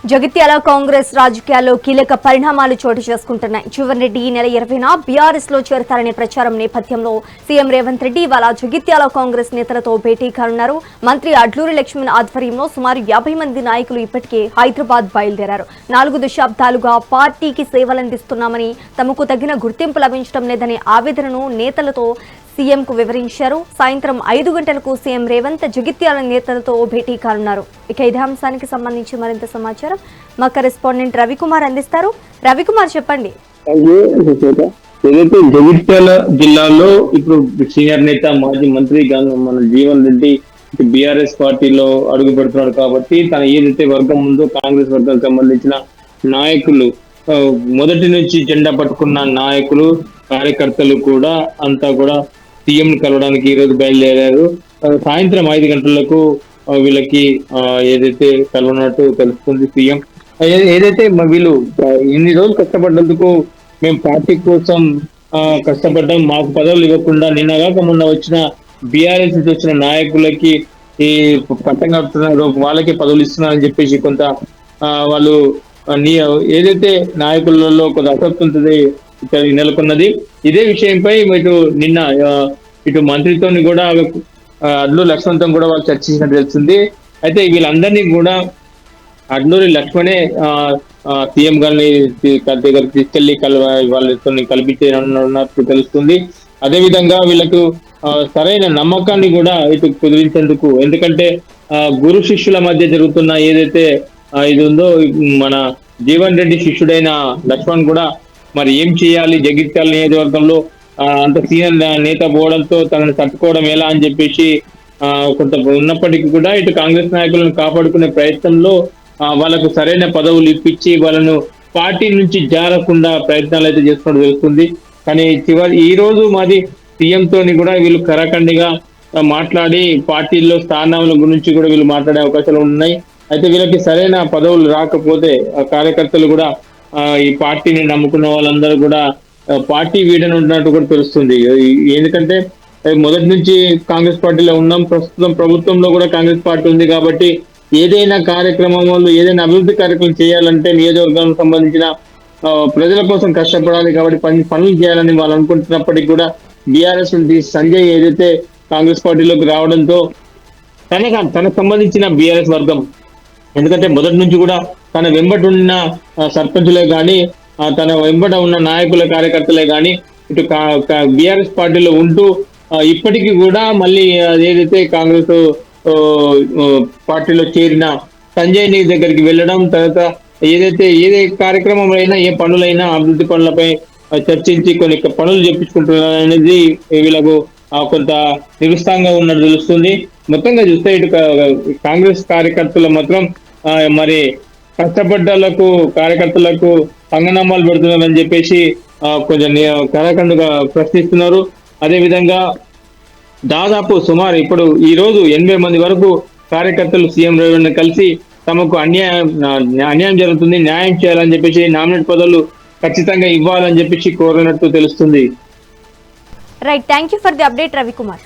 జగిత్యాల కాంగ్రెస్ రాజకీయాల్లో కీలక పరిణామాలు చోటు చేసుకుంటున్నాయి. జీవన్ రెడ్డి ఈ నెల 20న బీఆర్ఎస్ లో చేరతారనే ప్రచారం నేపథ్యంలో సీఎం రేవంత్ రెడ్డి ఇవాళ జగిత్యాల కాంగ్రెస్ నేతలతో భేటీ కానున్నారు. మంత్రి అడ్లూరి లక్ష్మణ్ ఆధ్వర్యంలో సుమారు 50 మంది నాయకులు ఇప్పటికే హైదరాబాద్ బయలుదేరారు. 4 దశాబ్దాలుగా పార్టీకి సేవలందిస్తున్నామని, తమకు తగిన గుర్తింపు లభించడం లేదనే ఆవేదనను నేతలతో సీఎంకు వివరించారు. సాయంత్రం 5 గంటలకు సీఎం రేవంత్ జగిత్యాల నేతలతో భేటీ కానున్నారు. ఇక ఇదే అంశానికి సంబంధించి మరింత సమాచారం మా కరెస్పాండెంట్ రవికుమార్ అందిస్తారు. రవికుమార్, చెప్పండి. ఏదైతే జగిత్యాల జిల్లాలో ఇప్పుడు సీనియర్ నేత మాజీ మంత్రి మన జీవన్ రెడ్డి బీఆర్ఎస్ పార్టీలో అడుగు పెడుతున్నాడు కాబట్టి తన ఏదైతే వర్గం ఉందో కాంగ్రెస్ వర్గానికి సంబంధించిన నాయకులు, మొదటి నుంచి జెండా పట్టుకున్న నాయకులు, కార్యకర్తలు కూడా అంతా కూడా సీఎం కలవడానికి ఈ రోజు బయలుదేరారు. సాయంత్రం 5 గంటలకు వీళ్ళకి ఏదైతే కలవనట్టు తెలుస్తుంది. సీఎం ఏదైతే వీళ్ళు ఇన్ని రోజులు కష్టపడ్డందుకు, మేము పార్టీ కోసం కష్టపడ్డాం, మాకు పదవులు ఇవ్వకుండా నిన్నగాక మొన్న వచ్చిన బీఆర్ఎస్ నుంచి వచ్చిన నాయకులకి ఈ పట్టం కడుతున్నారు, వాళ్ళకి పదవులు ఇస్తున్నారని చెప్పేసి కొంత వాళ్ళు ఏదైతే నాయకులలో కొంత అసంతృప్తి నెలకొన్నది. ఇదే విషయంపై ఇటు మంత్రితో కూడా అడ్లూరి లక్ష్మణ్తో కూడా వాళ్ళు చర్చించినట్టు తెలుస్తుంది. అయితే వీళ్ళందరినీ కూడా అడ్లూరి లక్ష్మణే సీఎం గారిని దగ్గరికి తీసుకెళ్లి వాళ్ళతో కల్పించేన్నట్టు తెలుస్తుంది. అదేవిధంగా వీళ్ళకు సరైన నమ్మకాన్ని కూడా ఇటు కుదిరించేందుకు, ఎందుకంటే గురు శిష్యుల మధ్య జరుగుతున్న ఏదైతే ఇది ఉందో, మన జీవన్ రెడ్డి శిష్యుడైన లక్ష్మణ్ కూడా మరి ఏం చేయాలి, జగిత్యాల నియోజకవర్గంలో అంత సీనియర్ నేత పోవడంతో తనని తట్టుకోవడం ఎలా అని చెప్పేసి కొంత ఉన్నప్పటికీ కూడా ఇటు కాంగ్రెస్ నాయకులను కాపాడుకునే ప్రయత్నంలో వాళ్ళకు సరైన పదవులు ఇప్పించి వాళ్ళను పార్టీ నుంచి జారకుండా ప్రయత్నాలు అయితే చేస్తున్నట్టు తెలుస్తుంది. కానీ ఈ రోజు మాది సీఎం తోని కూడా వీళ్ళు కరాఖండిగా మాట్లాడి పార్టీల్లో స్థానాల గురించి కూడా వీళ్ళు మాట్లాడే అవకాశాలు ఉన్నాయి. అయితే వీళ్ళకి సరైన పదవులు రాకపోతే కార్యకర్తలు కూడా ఈ పార్టీని నమ్ముకున్న వాళ్ళందరూ కూడా పార్టీ వీడనున్నట్టు కూడా తెలుస్తుంది. ఎందుకంటే మొదటి నుంచి కాంగ్రెస్ పార్టీలో ఉన్నాం, ప్రస్తుతం ప్రభుత్వంలో కూడా కాంగ్రెస్ పార్టీ ఉంది కాబట్టి ఏదైనా కార్యక్రమంలో, ఏదైనా అభివృద్ధి కార్యక్రమం చేయాలంటే నియోజకవర్గానికి సంబంధించిన ప్రజల కోసం కష్టపడాలి కాబట్టి పనులు చేయాలని వాళ్ళు అనుకుంటున్నప్పటికీ కూడా బీఆర్ఎస్ నుండి సంజయ్ ఏదైతే కాంగ్రెస్ పార్టీలోకి రావడంతో తనకు సంబంధించిన బీఆర్ఎస్ వర్గం, ఎందుకంటే మొదటి నుంచి కూడా తన వెంబట ఉన్న సర్పంచులే కానీ, తన వెంబట ఉన్న నాయకుల కార్యకర్తలే కానీ ఇటు బీఆర్ఎస్ పార్టీలో ఉంటూ ఇప్పటికీ కూడా మళ్ళీ ఏదైతే కాంగ్రెస్ పార్టీలో చేరిన సంజయ్ ని దగ్గరికి వెళ్ళడం, తర్వాత ఏ కార్యక్రమం అయినా, ఏ పనులైనా అభివృద్ధి పనులపై చర్చించి కొన్ని పనులు చెప్పించుకుంటున్నారు అనేది వీళ్ళకు కొంత నిరుత్సాహంగా ఉన్నట్టు తెలుస్తుంది. మొత్తంగా చూస్తే ఇటు కాంగ్రెస్ కార్యకర్తలు మాత్రం మరి కష్టపడ్డలకు కార్యకర్తలకు పంగనామాలు పెడుతున్నారని చెప్పేసి కొంచెం కరాఖండుగా ప్రశ్నిస్తున్నారు. అదేవిధంగా దాదాపు సుమారు ఇప్పుడు ఈ రోజు 80 మంది వరకు కార్యకర్తలు సీఎం రేవంత్ కలిసి తమకు అన్యాయం జరుగుతుంది, న్యాయం చేయాలని చెప్పేసి, నామినేట్ పదవులు ఖచ్చితంగా ఇవ్వాలని చెప్పేసి కోరినట్టు తెలుస్తుంది. Right, thank you for the update Ravikumar.